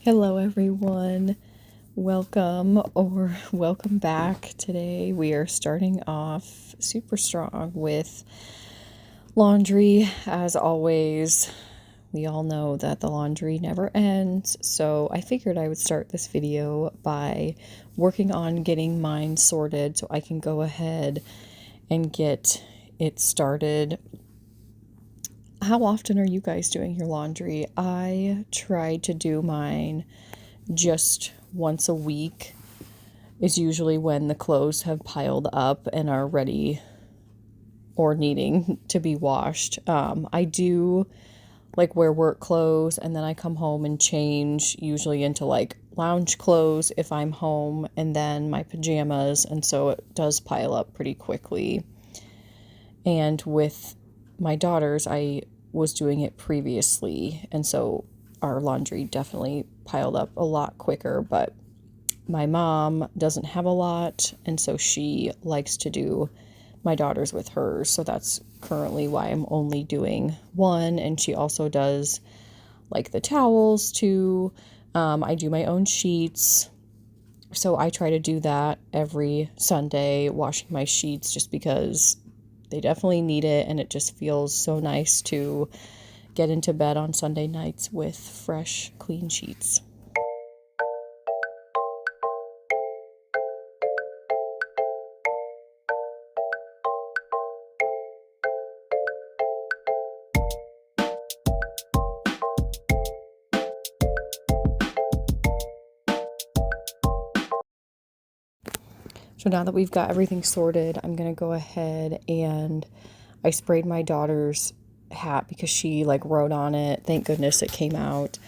Hello, everyone. Welcome back. Today we are starting off super strong with laundry. As always, we all know that the laundry never ends, so I figured I would start this video by working on getting mine sorted so I can go ahead and get it started. How often are you guys doing your laundry? I try to do mine just once a week is usually when the clothes have piled up and are ready or needing to be washed. I do like wear work clothes and then I come home and change usually into like lounge clothes if I'm home and then my pajamas, and so it does pile up pretty quickly. And with my daughters, I was doing it previously, and so our laundry definitely piled up a lot quicker, but my mom doesn't have a lot, and so she likes to do my daughters with hers, so that's currently why I'm only doing one. And she also does like the towels too. I do my own sheets, so I try to do that every Sunday, washing my sheets, just because they definitely need it, and it just feels so nice to get into bed on Sunday nights with fresh, clean sheets. So now that we've got everything sorted, I'm going to go ahead and I sprayed my daughter's hat because she like wrote on it. Thank goodness it came out,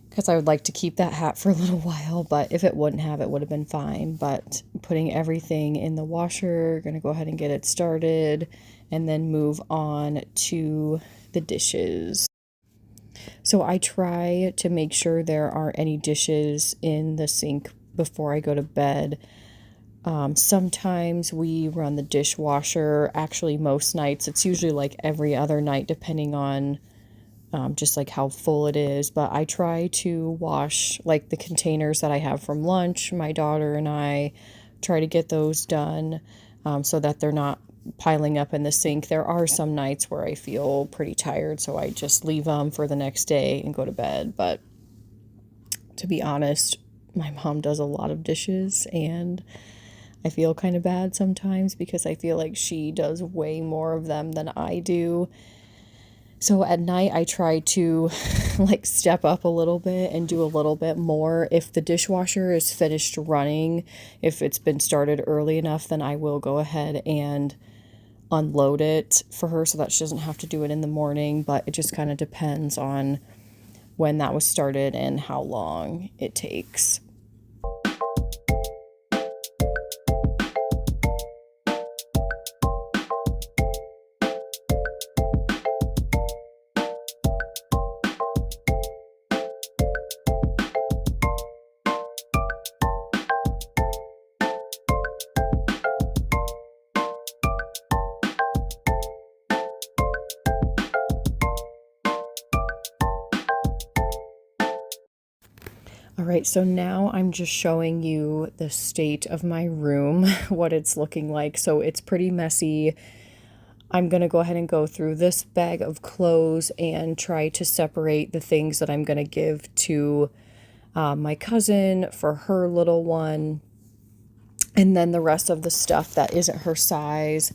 because I would like to keep that hat for a little while, but if it wouldn't have, it would have been fine. But putting everything in the washer, going to go ahead and get it started and then move on to the dishes. So I try to make sure there aren't any dishes in the sink before I go to bed. Sometimes we run the dishwasher. Actually, most nights, it's usually like every other night, depending on just like how full it is. But I try to wash like the containers that I have from lunch. My daughter and I try to get those done so that they're not piling up in the sink. There are some nights where I feel pretty tired, so I just leave them for the next day and go to bed. But to be honest, my mom does a lot of dishes, and I feel kind of bad sometimes because I feel like she does way more of them than I do. So at night, I try to like step up a little bit and do a little bit more. If the dishwasher is finished running, if it's been started early enough, then I will go ahead and unload it for her so that she doesn't have to do it in the morning. But it just kind of depends on when that was started and how long it takes. All right, so now I'm just showing you the state of my room, what it's looking like. So it's pretty messy. I'm going to go ahead and go through this bag of clothes and try to separate the things that I'm going to give to my cousin for her little one, and then the rest of the stuff that isn't her size,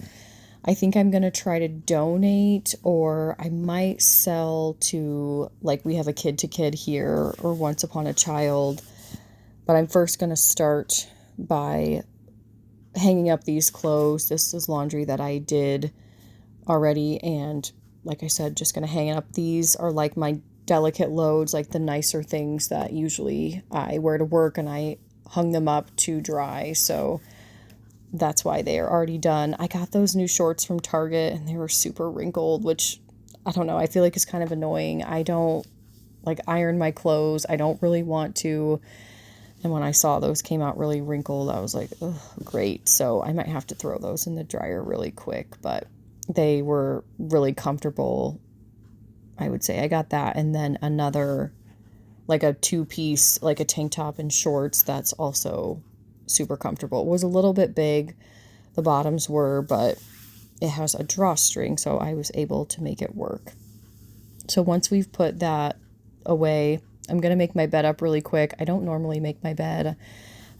I think I'm going to try to donate, or I might sell to, like, we have a kid to kid here, or Once Upon a Child. But I'm first going to start by hanging up these clothes. This is laundry that I did already, and like I said, just going to hang it up. These are like my delicate loads, like the nicer things that usually I wear to work, and I hung them up to dry, so that's why they are already done. I got those new shorts from Target and they were super wrinkled, which I don't know, I feel like is kind of annoying. I don't like iron my clothes. I don't really want to. And when I saw those came out really wrinkled, I was like, oh, great. So I might have to throw those in the dryer really quick, but they were really comfortable. I would say I got that, and then another like a two-piece, like a tank top and shorts that's also super comfortable. It was a little bit big, the bottoms were, but it has a drawstring, so I was able to make it work. So once we've put that away, I'm going to make my bed up really quick. I don't normally make my bed.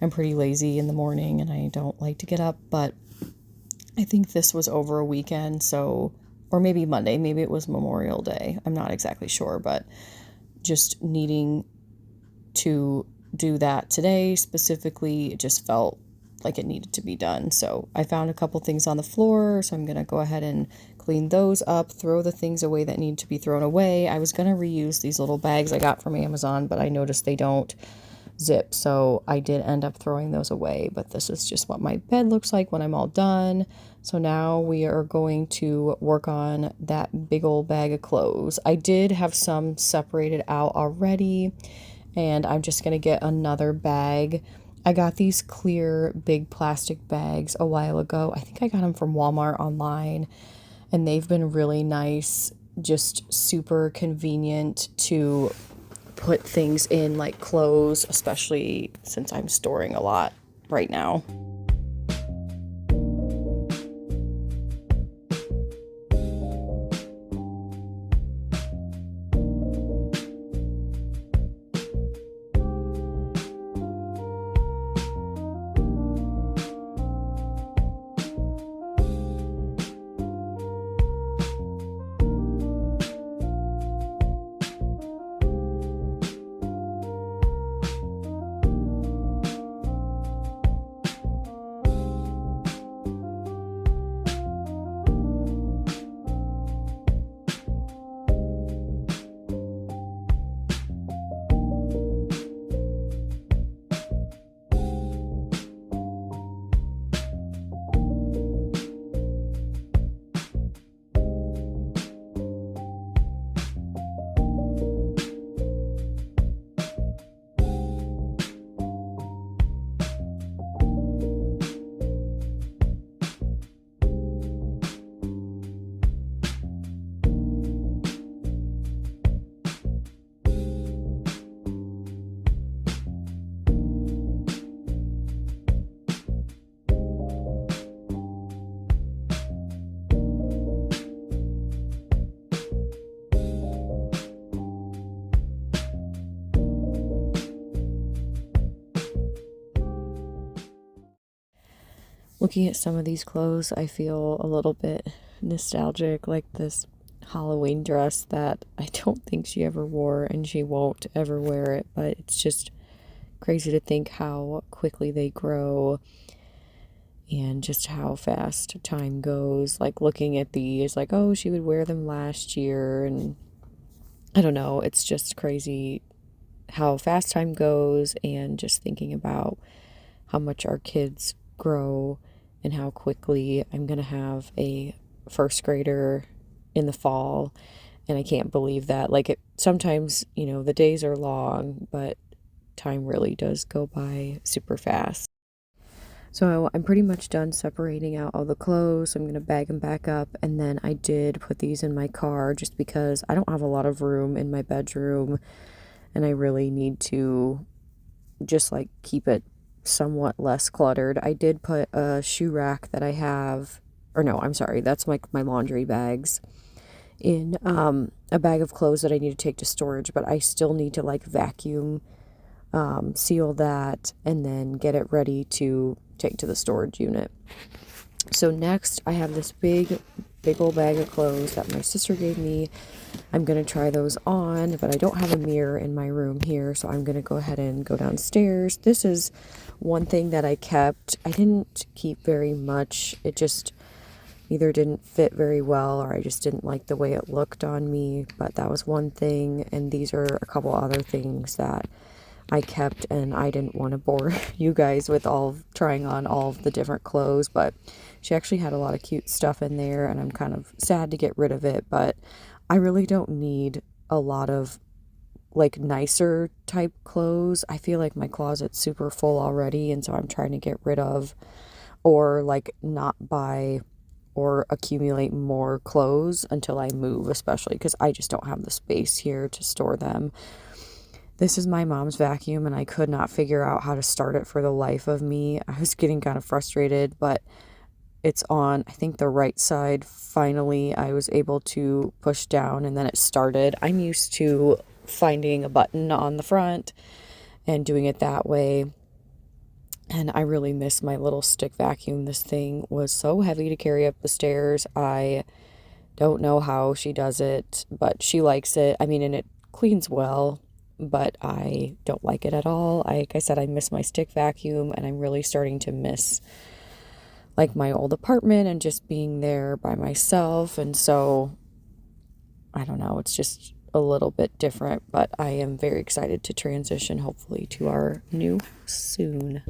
I'm pretty lazy in the morning and I don't like to get up, but I think this was over a weekend, so, or maybe Monday, maybe it was Memorial Day. I'm not exactly sure, but just needing to do that today specifically, it just felt like it needed to be done. So I found a couple things on the floor, so I'm going to go ahead and clean those up, throw the things away that need to be thrown away. I was going to reuse these little bags I got from Amazon, but I noticed they don't zip, so I did end up throwing those away. But this is just what my bed looks like when I'm all done. So now we are going to work on that big old bag of clothes. I did have some separated out already, and I'm just going to get another bag. I got these clear big plastic bags a while ago. I think I got them from Walmart online, and they've been really nice, just super convenient to put things in, like clothes, especially since I'm storing a lot right now. Looking at some of these clothes, I feel a little bit nostalgic, like this Halloween dress that I don't think she ever wore, and she won't ever wear it, but it's just crazy to think how quickly they grow and just how fast time goes. Like looking at these, like, oh, she would wear them last year, and I don't know, it's just crazy how fast time goes, and just thinking about how much our kids grow and how quickly I'm going to have a first grader in the fall. And I can't believe that. Like, it sometimes, the days are long, but time really does go by super fast. So I'm pretty much done separating out all the clothes. I'm going to bag them back up. And then I did put these in my car just because I don't have a lot of room in my bedroom, and I really need to just like keep it somewhat less cluttered. I did put a shoe rack that I have, or no, I'm sorry, that's like my laundry bags, in a bag of clothes that I need to take to storage, but I still need to like vacuum seal that and then get it ready to take to the storage unit. So next I have this big old bag of clothes that my sister gave me. I'm going to try those on, but I don't have a mirror in my room here, so I'm going to go ahead and go downstairs. This is one thing that I kept. I didn't keep very much. It just either didn't fit very well, or I just didn't like the way it looked on me, but that was one thing. And these are a couple other things that I kept, and I didn't want to bore you guys with trying on all of the different clothes, but she actually had a lot of cute stuff in there, and I'm kind of sad to get rid of it, but I really don't need a lot of like nicer type clothes. I feel like my closet's super full already, and so I'm trying to get rid of, or like not buy or accumulate more clothes until I move, especially because I just don't have the space here to store them. This is my mom's vacuum, and I could not figure out how to start it for the life of me. I was getting kind of frustrated, but it's on, I think, the right side. Finally, I was able to push down, and then it started. I'm used to finding a button on the front and doing it that way. And I really miss my little stick vacuum. This thing was so heavy to carry up the stairs. I don't know how she does it, but she likes it. I mean, and it cleans well, but I don't like it at all. Like I said, I miss my stick vacuum, and I'm really starting to miss like my old apartment and just being there by myself. And so I don't know, it's just a little bit different, but I am very excited to transition hopefully to our new soon.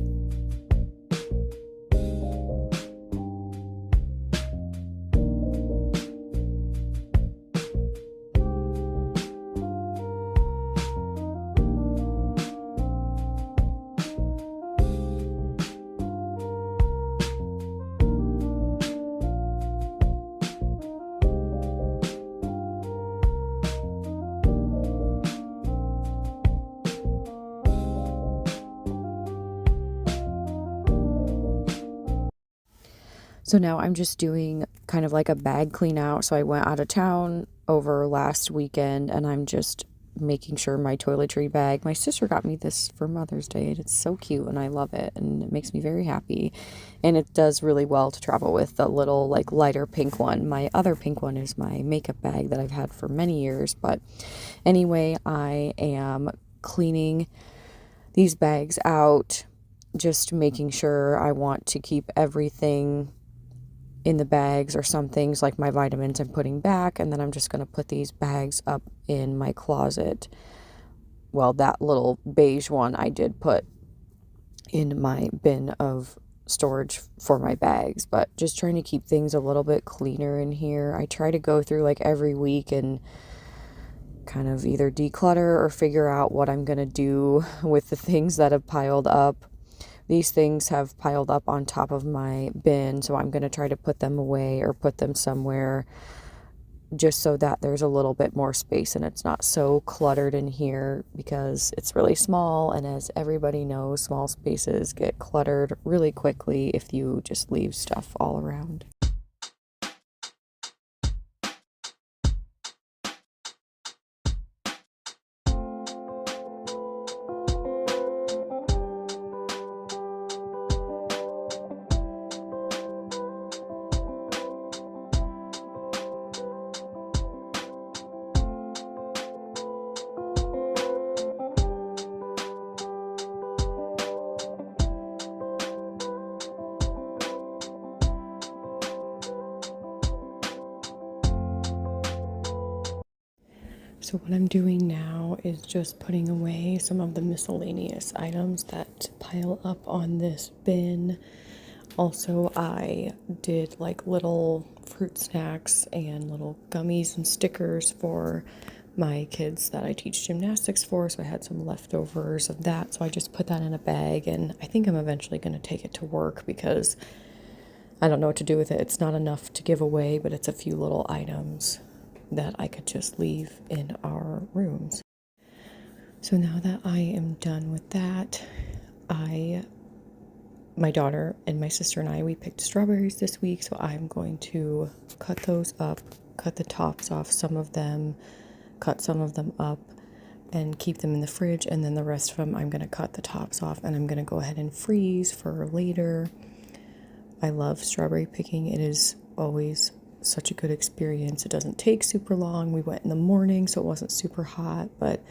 So now I'm just doing kind of like a bag clean out. So I went out of town over last weekend, and I'm just making sure my toiletry bag. My sister got me this for Mother's Day, and it's so cute, and I love it, and it makes me very happy. And it does really well to travel with, the little like lighter pink one. My other pink one is my makeup bag that I've had for many years. But anyway, I am cleaning these bags out, just making sure. I want to keep everything in the bags, or some things like my vitamins I'm putting back, and then I'm just going to put these bags up in my closet. Well, that little beige one I did put in my bin of storage for my bags, but just trying to keep things a little bit cleaner in here. I try to go through like every week and kind of either declutter or figure out what I'm going to do with the things that have piled up. These things have piled up on top of my bin, so I'm going to try to put them away or put them somewhere just so that there's a little bit more space and it's not so cluttered in here, because it's really small, and as everybody knows, small spaces get cluttered really quickly if you just leave stuff all around. So what I'm doing now is just putting away some of the miscellaneous items that pile up on this bin. Also, I did like little fruit snacks and little gummies and stickers for my kids that I teach gymnastics for, so I had some leftovers of that, so I just put that in a bag, and I think I'm eventually going to take it to work because I don't know what to do with it. It's not enough to give away, but it's a few little items that I could just leave in our rooms. So now that I am done with that, my daughter and my sister and I, we picked strawberries this week, so I'm going to cut those up, cut the tops off some of them, cut some of them up, and keep them in the fridge, and then the rest of them I'm going to cut the tops off, and I'm going to go ahead and freeze for later. I love strawberry picking. It is always such a good experience. It doesn't take super long. We went in the morning, so it wasn't super hot, but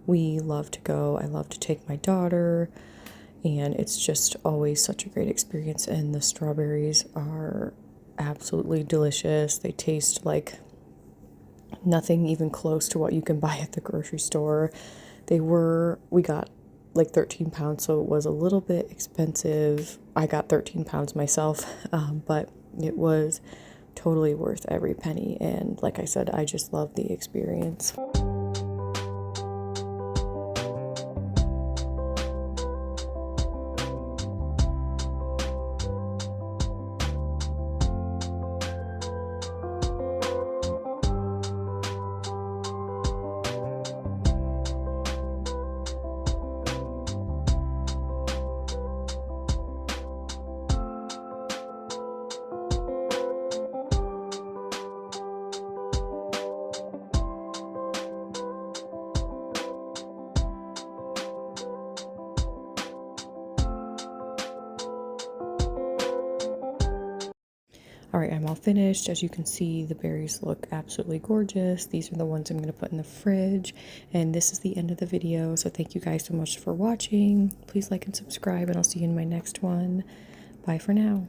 we love to go. I love to take my daughter, and it's just always such a great experience. And the strawberries are absolutely delicious. They taste like nothing even close to what you can buy at the grocery store. We got like 13 pounds, so it was a little bit expensive. I got 13 pounds myself, but it was totally worth every penny, and like I said, I just love the experience. All right, I'm all finished. As you can see, the berries look absolutely gorgeous. These are the ones I'm going to put in the fridge. And this is the end of the video. So thank you guys so much for watching. Please like and subscribe, and I'll see you in my next one. Bye for now.